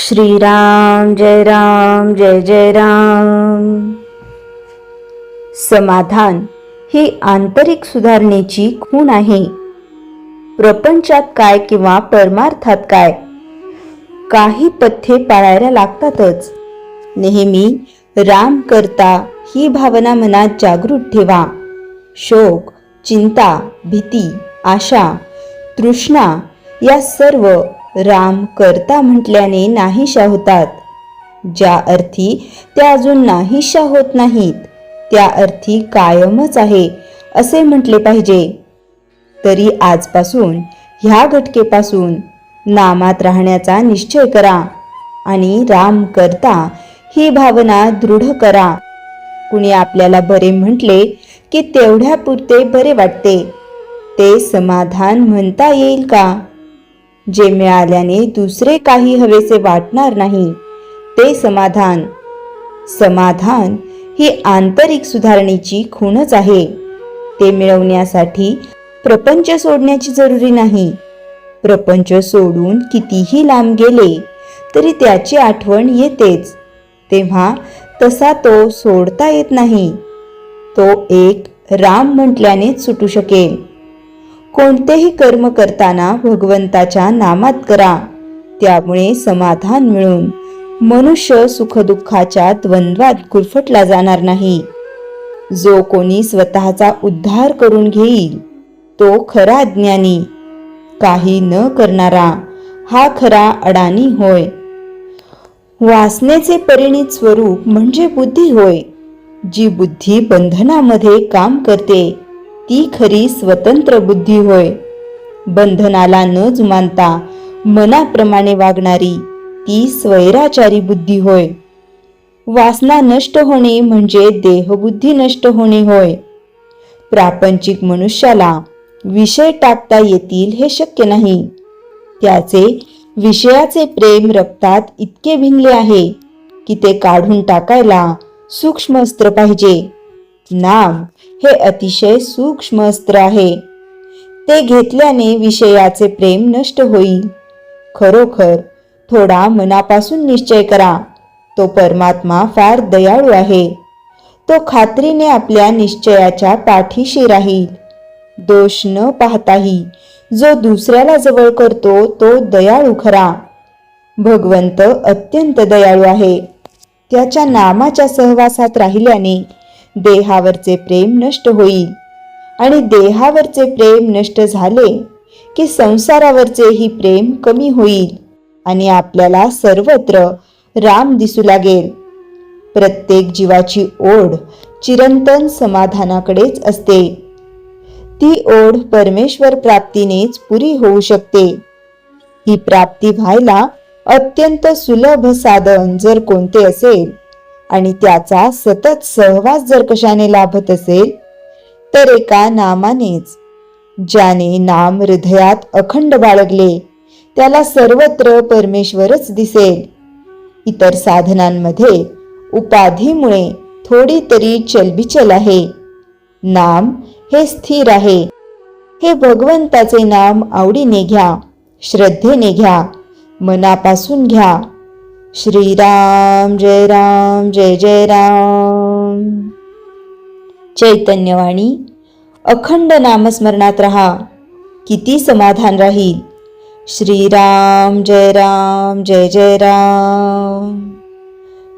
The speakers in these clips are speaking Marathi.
श्रीराम जय जय राम। समाधान ही आंतरिक सुधारणेची खूण आहे। प्रपंचात काय किंवा परमार्थात काय, काही पथ्ये पाळायला लागतातच। नेहमी राम करता ही भावना मनात जागृत ठेवा। शोक, चिंता, भीती, आशा, तृष्णा या सर्व राम करता म्हटल्याने नाहीशा होतात। ज्या अर्थी त्या अजून नाहीशा होत नाहीत त्या अर्थी कायमच आहे असे म्हटले पाहिजे। तरी आजपासून ह्या घटकेपासून नामात राहण्याचा निश्चय करा आणि राम करता ही भावना दृढ करा। कुणी आपल्याला बरे म्हटले की तेवढ्यापुरते बरे वाटते, ते समाधान म्हणता येईल का? जे मिळाल्याने दुसरे काही हवेसे वाटणार नाही ते समाधान। समाधान ही आंतरिक सुधारणेची खूणच आहे। ते मिळवण्यासाठी प्रपंच सोडण्याची जरुरी नाही। प्रपंच सोडून कितीही लांब गेले तरी त्याची आठवण येतेच, तेव्हा तसा तो सोडता येत नाही। तो एक राम म्हटल्यानेच सुटू शकेल। कोणतेही कर्म करताना भगवंताच्या नामात करा, त्यामुळे समाधान मिळून मनुष्य सुखदुःखाच्या द्वंद्वात गुरफटला जाणार नाही। जो कोणी स्वतःचा उद्धार करून घेईल तो खरा ज्ञानी, काही न करणारा हा खरा अडाणी होय। वासनेचे परिणित स्वरूप म्हणजे बुद्धी होय। जी बुद्धी बंधनामध्ये काम करते ती खरी स्वतंत्र बुद्धी होय। बंधनाला न जुमानता मनाप्रमाणे वागणारी ती स्वैराचारी बुद्धी होय। वासना नष्ट होणे म्हणजे देहबुद्धी नष्ट होणे होय। प्रापंचिक मनुष्याला विषय टाकता येतील हे शक्य नाही। त्याचे विषयाचे प्रेम रक्तात इतके भिनले आहे की ते काढून टाकायला सूक्ष्म अस्त्र पाहिजे। नाम हे अतिशय सूक्ष्म अस्त्र आहे। ते घेतल्याने विषयाचे प्रेम नष्ट होईल। खरोखर थोडा मनापासून निश्चय करा, तो परमात्मा फार दयाळू आहे। तो खात्रीने आपल्या निश्चयाच्या पाठीशी राहील। दोष न पाहताही जो दुसऱ्याला जवळ करतो तो दयाळू खरा। भगवंत अत्यंत दयाळू आहे। त्याच्या नामाच्या सहवासात राहिल्याने देहावरचे प्रेम नष्ट होईल आणि देहावरचे प्रेम नष्ट झाले की संसारावरचेही प्रेम कमी होईल आणि आपल्याला सर्वत्र राम दिसू लागेल। प्रत्येक जीवाची ओढ चिरंतन समाधानाकडेच असते। ती ओढ परमेश्वर प्राप्तीनेच पुरी होऊ शकते। ही प्राप्ती व्हायला अत्यंत सुलभ साधन जर कोणते असेल आणि त्याचा सतत सहवास जर कशाने लाभत असेल तर एका नामानेच। ज्याने नाम हृदयात अखंड बाळगले त्याला सर्वत्र परमेश्वरच दिसेल। इतर साधनांमध्ये उपाधीमुळे थोडी तरी चलबिचल आहे। नाम हे स्थिर आहे। हे भगवंताचे नाम आवडीने घ्या, श्रद्धेने घ्या, मनापासून घ्या। श्रीराम जय जय राम। चैतन्यवाणी अखंड नामस्मरणात रहा, किती समाधान राहील। श्रीराम जय जय राम।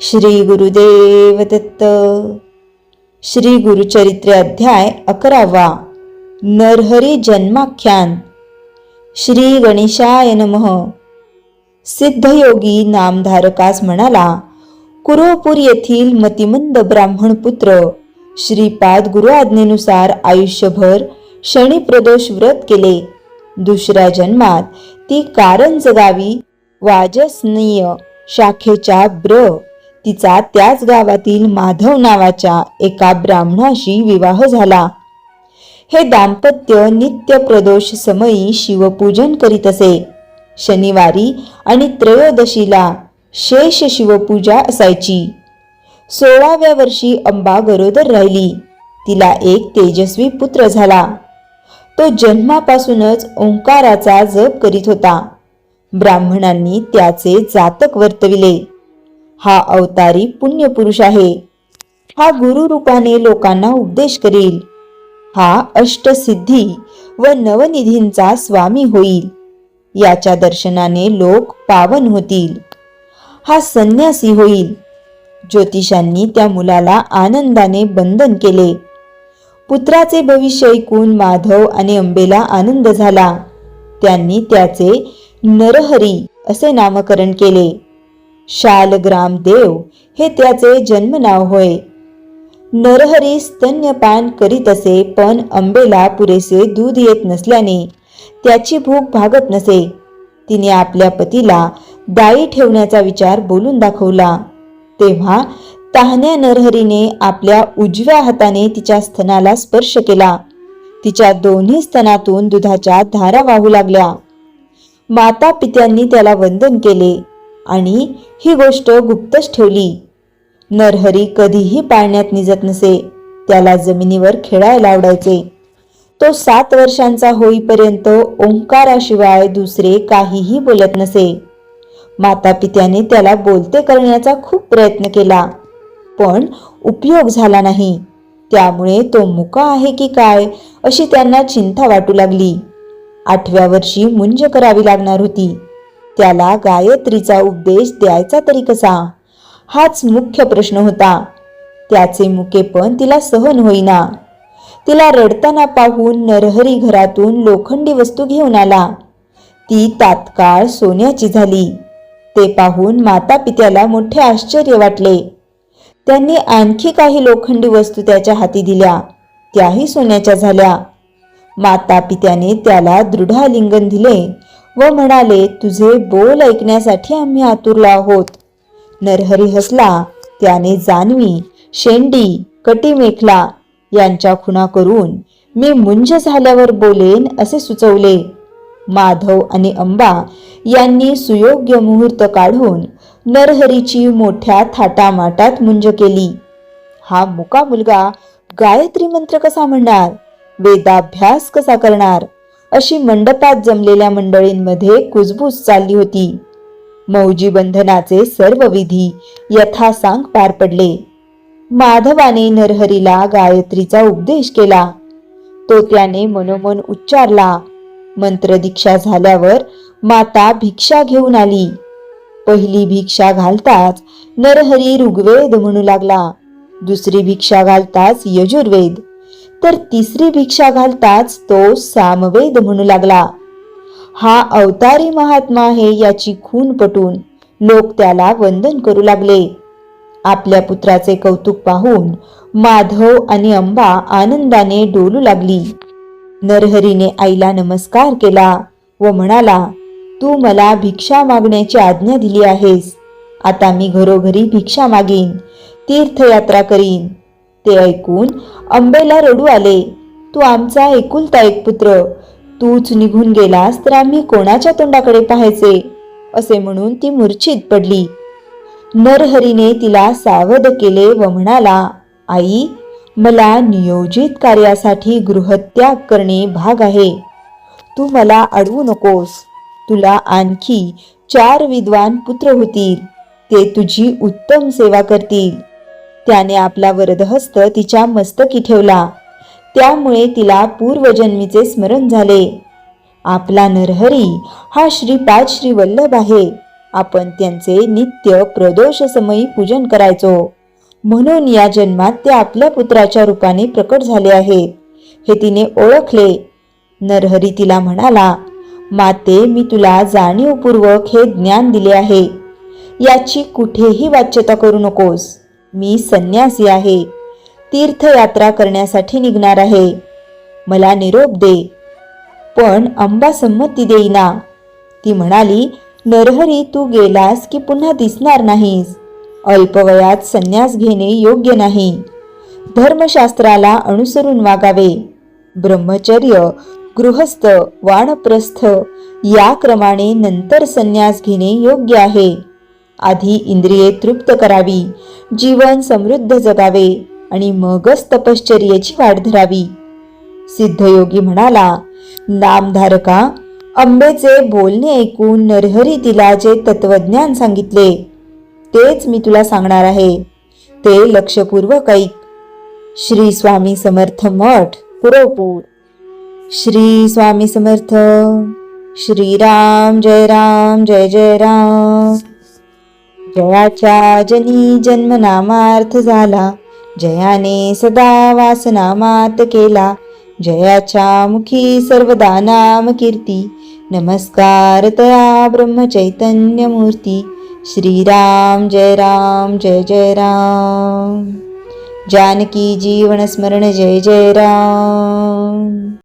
श्री गुरुदेव दत्त। श्री गुरुचरित्र अध्याय 11वा। नरहरी जन्माख्यान। श्री गणेशाय नमः। सिद्धयोगी नामधारकास म्हणाला, कुरोपूर येथील मतिमंद ब्राह्मण पुत्र श्रीपाद गुरु आज्ञेनुसार आयुष्यभर शनी प्रदोष व्रत केले। दुसऱ्या जन्मात ती कारंज गावी वाजसनीय शाखेच्या तिचा त्याच गावातील माधव नावाच्या एका ब्राह्मणाशी विवाह झाला। हे दाम्पत्य नित्य प्रदोष समयी शिवपूजन करीत असे। शनिवारी आणि त्रयोदशीला शेष शिवपूजा असायची। 16व्या वर्षी अंबा गरोदर राहिली। तिला एक तेजस्वी पुत्र झाला। तो जन्मापासूनच ओंकाराचा जप करीत होता। ब्राह्मणांनी त्याचे जातक वर्तविले. हा अवतारी पुण्यपुरुष आहे. हा गुरु रूपाने लोकांना उपदेश करील. हा अष्टसिद्धी व नवनिधींचा स्वामी होईल. याच्या दर्शनाने लोक पावन होतील. हा संन्यासी होईल. ज्योतिषांनी त्या मुलाला आनंदाने बंधन केले. पुत्राचे भविष्य ऐकून माधव आणि अंबेला आनंद झाला. त्यांनी त्याचे नरहरी असे नामकरण केले. शालग्राम देव हे त्याचे जन्मनाव होय. नरहरी स्तन्यपान करीत असे, पण अंबेला पुरेसे दूध येत नसल्याने त्याची भूक भागत नसे. तिने आपल्या पतीला दाई ठेवण्याचा विचार बोलून दाखवला. तेव्हा तहान्या नरहरीने आपल्या उजव्या हाताने तिच्या स्तनाला स्पर्श केला. तिच्या दोन्ही स्तनातून दुधाच्या धारा वाहू लागल्या. माता पित्यांनी त्याला वंदन केले आणि ही गोष्ट गुप्तच ठेवली. नरहरी कधीही पाळण्यात निजत नसे. त्याला जमिनीवर खेळायला आवडायचे. तो 7 वर्षांचा होईपर्यंत ओंकाराशिवाय दुसरे काहीही बोलत नसे. माता पित्याने त्याला बोलते करण्याचा खूप प्रयत्न केला, पण उपयोग झाला नाही. त्यामुळे तो मुका आहे की काय अशी त्यांना चिंता वाटू लागली. 8व्या वर्षी मुंज करावी लागणार होती. त्याला गायत्रीचा उपदेश द्यायचा तरी कसा, हाच मुख्य प्रश्न होता. त्याचे मुकेपण तिला सहन होईना. तिला रडताना पाहून नरहरी घरातून लोखंडी वस्तू घेऊन आला. ती तात्काळ सोन्याची झाली. ते पाहून माता पित्याला मोठे आश्चर्य वाटले. त्यांनी आणखी काही लोखंडी वस्तू त्याच्या हाती दिल्या. त्याही सोन्याच्या झाल्या. माता पित्याने त्याला दृढ आलिंगन दिले व म्हणाले, तुझे बोल ऐकण्यासाठी आम्ही आतुरलो आहोत. नरहरी हसला. त्याने जानवी, शेंडी, कटीमेखला यांच्या खुणा करून मी मुंज झाल्यावर बोलेन असे सुचवले. माधव आणि अंबा यांनी सुयोग्य मुहूर्त काढून नरहरीची मोठ्या थाटामाटात मुंज केली. हा मुका मुलगा गायत्री मंत्र कसा म्हणणार, वेदाभ्यास कसा करणार अशी मंडपात जमलेल्या मंडळींमध्ये कुजबूज चालली होती. मौजी बंधनाचे सर्व विधी यथासांग पार पडले. माधवाने नरहरीला गायत्रीचा उपदेश केला. तो त्याने मनोमन उच्चारला. मंत्रदीक्षा झाल्यावर माता भिक्षा घेऊन आली. पहिली भिक्षा घालताच नरहरी ऋग्वेद म्हणू लागला. दुसरी भिक्षा घालताच यजुर्वेद, तर तिसरी भिक्षा घालताच तो सामवेद म्हणू लागला. हा अवतारी महात्मा आहे याची खूण पटून लोक त्याला वंदन करू लागले. आपल्या पुत्राचे कौतुक पाहून माधव आणि अंबा आनंदाने डोलू लागली. नरहरीने आईला नमस्कार केला व म्हणाला, तू मला भिक्षा मागण्याची आज्ञा दिली आहेस. आता मी घरोघरी भिक्षा मागीन, तीर्थयात्रा करीन. ते ऐकून अंबेला रडू आले. तू आमचा एकुलता एक पुत्र, तूच निघून गेलास तर आम्ही कोणाच्या तोंडाकडे पाहायचे असे म्हणून ती मूर्छित पडली. नरहरीने तिला सावध केले व म्हणाला, आई, मला नियोजित कार्यासाठी गृहत्याग करणे भाग आहे. तू मला अडवू नकोस. तुला आणखी 4 विद्वान पुत्र होतील. ते तुझी उत्तम सेवा करतील. त्याने आपला वरदहस्त तिच्या मस्तकी ठेवला. त्यामुळे तिला पूर्वजन्मीचे स्मरण झाले. आपला नरहरी हा श्रीपाद श्री वल्लभ आहे. आपण त्यांचे नित्य प्रदोष समयी पूजन करायचो. म्हणून या जन्मात ते आपल्या पुत्राच्या रूपाने प्रकट झाले आहेत हे तिने ओळखले. नरहरी तिला म्हणाला, माते, मी तुला जाणीवपूर्वक हे ज्ञान दिले आहे. याची कुठेही वाच्यता करू नकोस. मी संन्यासी आहे. तीर्थयात्रा करण्यासाठी निघणार आहे. मला निरोप दे. पण अंबा संमती देईना. ती म्हणाली, नरहरी, तू गेलास की पुन्हा दिसणार नाहीस. अल्पवयात संन्यास घेणे योग्य नाही. धर्मशास्त्राला अनुसरून वागावे. ब्रह्मचर्य, गृहस्थ, वानप्रस्थ या क्रमाने नंतर संन्यास घेणे योग्य आहे. आधी इंद्रिये तृप्त करावी, जीवन समृद्ध जगावे आणि मगच तपश्चर्येची वाट धरावी. सिद्धयोगी म्हणाला, नामधारका, अंबेचे बोलणे ऐकून नरहरी तिला जे तत्वज्ञान सांगितले तेच मी तुला सांगणार आहे, ते लक्षपूर्वक ऐक. श्री स्वामी समर्थ मठ पुरवपूर. श्री स्वामी समर्थ. श्रीराम जय राम जय जय राम. जयाच्या जनी जन्मनामार्थ झाला, जयाने सदा वासनामात केला. जयाच्या मुखी सर्वदा नाम कीर्ती, नमस्कार तया ब्रह्मचैतन्य मूर्ती. श्रीराम जय राम जय जय राम. जानकी जीवन स्मरण जय जय राम.